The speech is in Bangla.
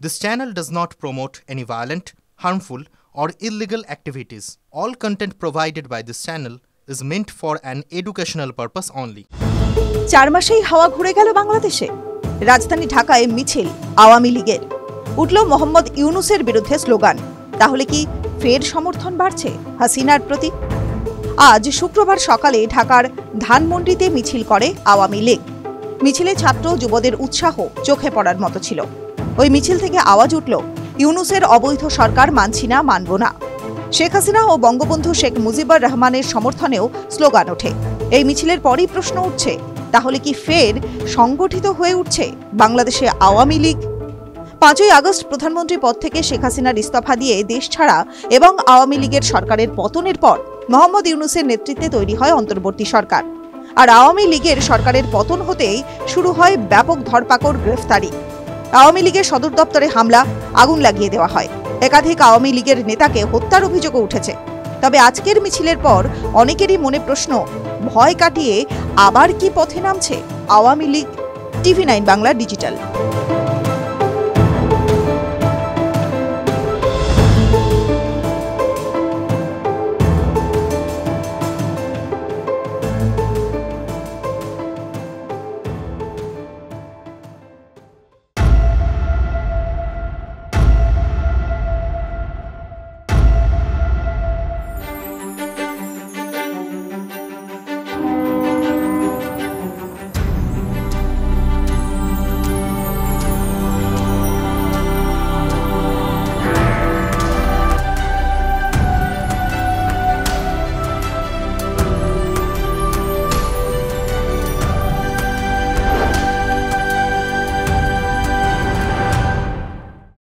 This channel does not promote any violent, harmful, or illegal activities. All content provided by this channel is meant for an educational purpose only. 4 মাসেই হাওয়া ঘুরে গেল বাংলাদেশে। রাজধানী ঢাকায় মিছিল আওয়ামী লীগের। উঠল মোহাম্মদ ইউনূসের বিরুদ্ধে স্লোগান। তাহলে কি ফের সমর্থন বাড়ছে হাসিনার প্রতি? আজ শুক্রবার সকালে ঢাকার ধানমন্ডিতে মিছিল করে আওয়ামী লীগ। মিছিলে ছাত্র যুবদের উৎসাহ চোখে পড়ার মতো ছিল। ওই মিছিল থেকে আওয়াজ উঠল, ইউনূসের অবৈধ সরকার মানছি না, মানব না। শেখ হাসিনা ও বঙ্গবন্ধু শেখ মুজিবুর রহমানের সমর্থনেও স্লোগান ওঠে। এই মিছিলের পরই প্রশ্ন উঠছে, তাহলে কি ফের সংগঠিত হয়ে উঠছে বাংলাদেশে আওয়ামী লীগ? 5ই আগস্ট প্রধানমন্ত্রী পদ থেকে শেখ হাসিনার ইস্তফা দিয়ে দেশ ছাড়া এবং আওয়ামী লীগের সরকারের পতনের পর মোহাম্মদ ইউনূসের নেতৃত্বে তৈরি হয় অন্তর্বর্তী সরকার। আর আওয়ামী লীগের সরকারের পতন হতেই শুরু হয় ব্যাপক ধরপাকড়, গ্রেফতারি। আওয়ামী লীগের সদর দপ্তরে হামলা, আগুন লাগিয়ে দেওয়া হয়। একাধিক আওয়ামী লীগের নেতাকে হত্যার অভিযোগও উঠেছে। তবে আজকের মিছিলের পর অনেকেরই মনে প্রশ্ন, ভয় কাটিয়ে আবার কি পথে নামছে আওয়ামী লীগ? TV9 Bangla digital.